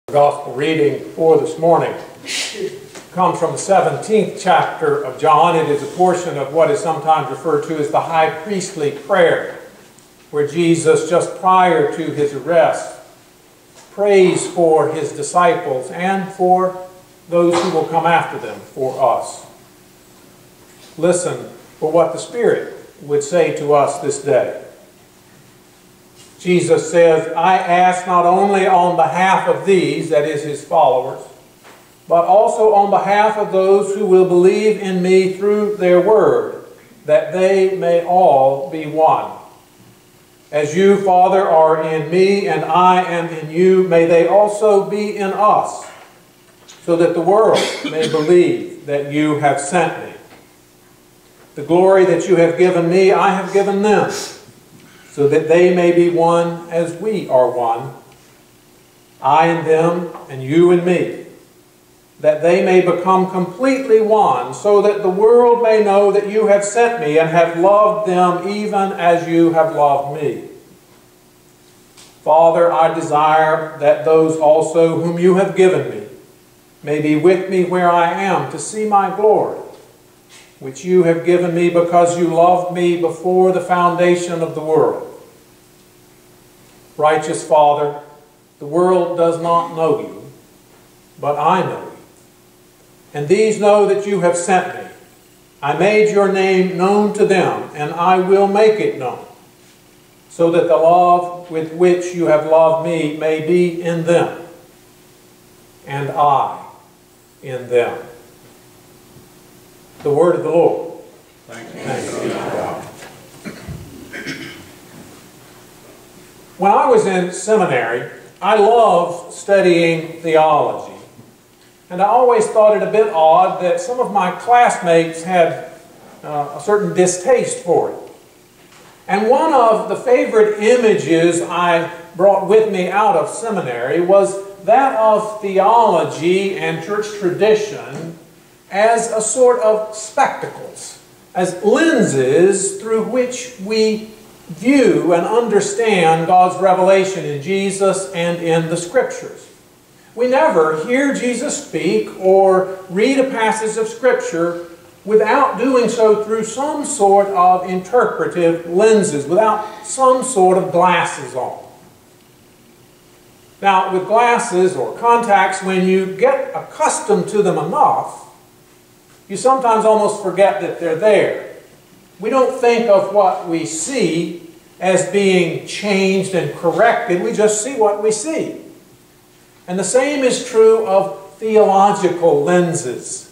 The gospel reading for this morning comes from the 17th chapter of John. It is a portion of what is sometimes referred to as the high priestly prayer, where Jesus, just prior to his arrest, prays for his disciples and for those who will come after them, for us. Listen for what the Spirit would say to us this day. Jesus says, I ask not only on behalf of these, that is his followers, but also on behalf of those who will believe in me through their word, that they may all be one. As you, Father, are in me and I am in you, may they also be in us, so that the world may believe that you have sent me. The glory that you have given me, I have given them, so that they may be one as we are one, I and them, and you and me, that they may become completely one, so that the world may know that you have sent me and have loved them even as you have loved me. Father, I desire that those also whom you have given me may be with me where I am to see my glory, which you have given me because you loved me before the foundation of the world. Righteous Father, the world does not know you, but I know you. And these know that you have sent me. I made your name known to them, and I will make it known, so that the love with which you have loved me may be in them, and I in them. The word of the Lord. Thanks be to God. When I was in seminary, I loved studying theology. And I always thought it a bit odd that some of my classmates had a certain distaste for it. And one of the favorite images I brought with me out of seminary was that of theology and church tradition as a sort of spectacles, as lenses through which we view and understand God's revelation in Jesus and in the Scriptures. We never hear Jesus speak or read a passage of Scripture without doing so through some sort of interpretive lenses, without some sort of glasses on. Now, with glasses or contacts, when you get accustomed to them enough, you sometimes almost forget that they're there. We don't think of what we see as being changed and corrected. We just see what we see. And the same is true of theological lenses.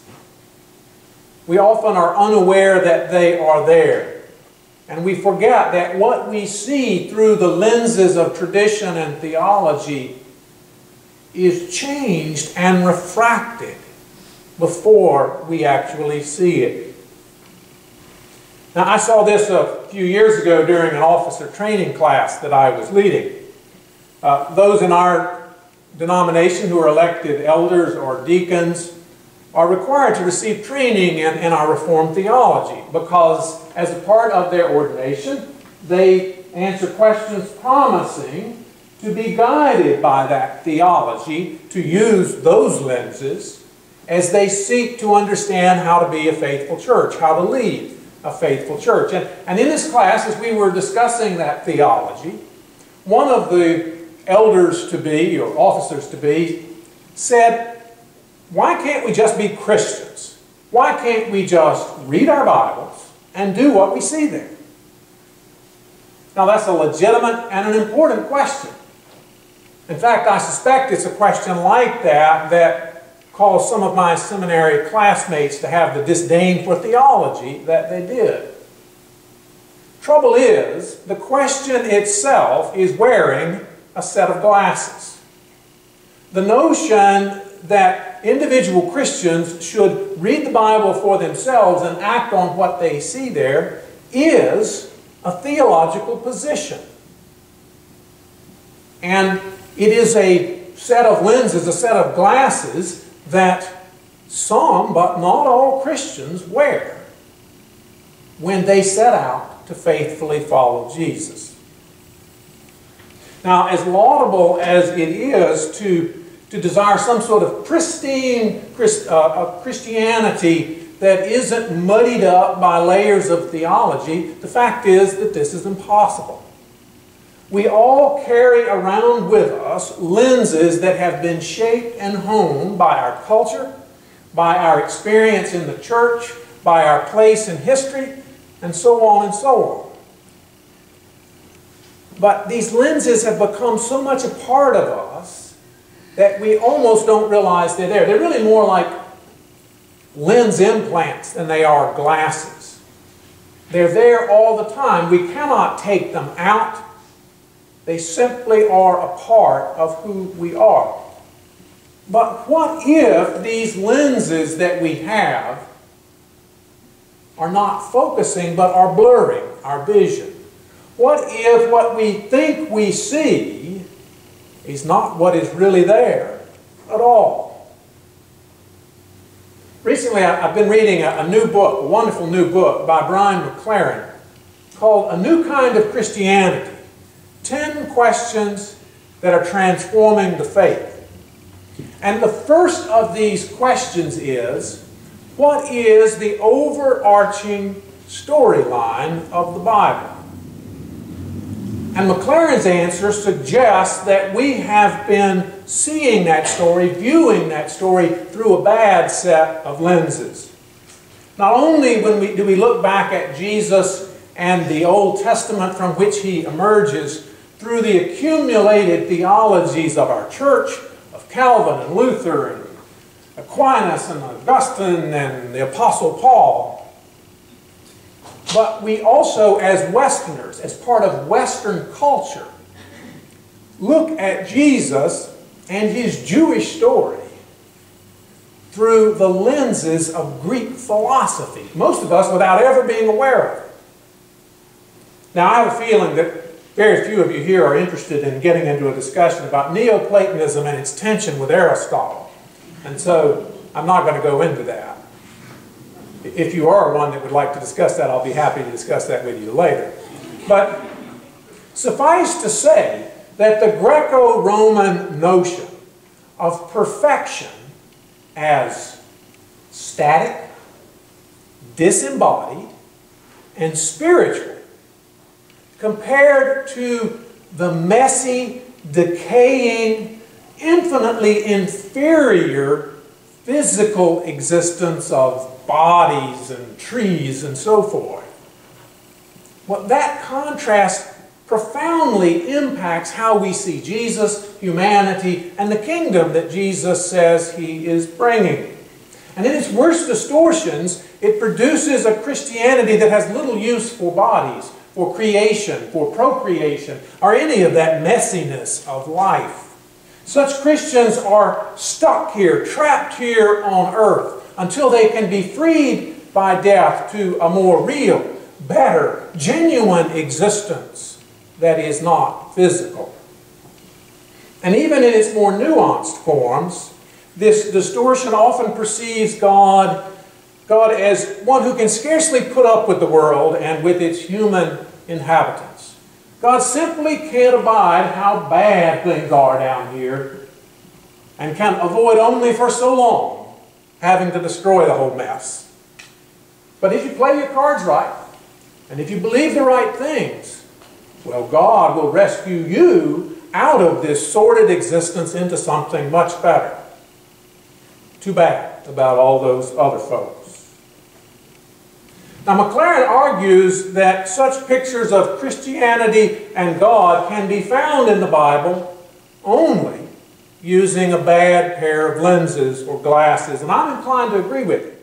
We often are unaware that they are there. And we forget that what we see through the lenses of tradition and theology is changed and refracted before we actually see it. Now, I saw this a few years ago during an officer training class that I was leading. Those in our denomination who are elected elders or deacons are required to receive training in our Reformed theology because as a part of their ordination, they answer questions promising to be guided by that theology, to use those lenses as they seek to understand how to be a faithful church, how to lead a faithful church. And in this class, as we were discussing that theology, one of the elders-to-be or officers-to-be said, why can't we just be Christians? Why can't we just read our Bibles and do what we see there? Now, that's a legitimate and an important question. In fact, I suspect it's a question like that that caused some of my seminary classmates to have the disdain for theology that they did. Trouble is, the question itself is wearing a set of glasses. The notion that individual Christians should read the Bible for themselves and act on what they see there is a theological position. And it is a set of lenses, a set of glasses that some, but not all Christians wear when they set out to faithfully follow Jesus. Now, as laudable as it is to to desire some sort of pristine Christianity that isn't muddied up by layers of theology, the fact is that this is impossible. We all carry around with us lenses that have been shaped and honed by our culture, by our experience in the church, by our place in history, and so on and so on. But these lenses have become so much a part of us that we almost don't realize they're there. They're really more like lens implants than they are glasses. They're there all the time. We cannot take them out. They simply are a part of who we are. But what if these lenses that we have are not focusing but are blurring our vision? What if what we think we see is not what is really there at all? Recently, I've been reading a new book, a wonderful new book by Brian McLaren called A New Kind of Christianity, 10 Questions that are Transforming the Faith. And the first of these questions is, what is the overarching storyline of the Bible? And McLaren's answer suggests that we have been seeing that story, viewing that story through a bad set of lenses. Not only do we look back at Jesus and the Old Testament from which he emerges through the accumulated theologies of our church, of Calvin and Luther and Aquinas and Augustine and the Apostle Paul, but we also, as Westerners, as part of Western culture, look at Jesus and his Jewish story through the lenses of Greek philosophy, most of us without ever being aware of it. Now, I have a feeling that very few of you here are interested in getting into a discussion about Neoplatonism and its tension with Aristotle, and so I'm not going to go into that. If you are one that would like to discuss that, I'll be happy to discuss that with you later. But suffice to say that the Greco-Roman notion of perfection as static, disembodied, and spiritual, compared to the messy, decaying, infinitely inferior physical existence of bodies and trees and so forth. Well, that contrast profoundly impacts how we see Jesus, humanity, and the kingdom that Jesus says he is bringing. And in its worst distortions, it produces a Christianity that has little use for bodies, for creation, for procreation, or any of that messiness of life. Such Christians are stuck here, trapped here on earth, until they can be freed by death to a more real, better, genuine existence that is not physical. And even in its more nuanced forms, this distortion often perceives God as one who can scarcely put up with the world and with its human inhabitants. God simply can't abide how bad things are down here and can avoid only for so long having to destroy the whole mess. But if you play your cards right, and if you believe the right things, well, God will rescue you out of this sordid existence into something much better. Too bad about all those other folks. Now, McLaren argues that such pictures of Christianity and God can be found in the Bible only using a bad pair of lenses or glasses, and I'm inclined to agree with him.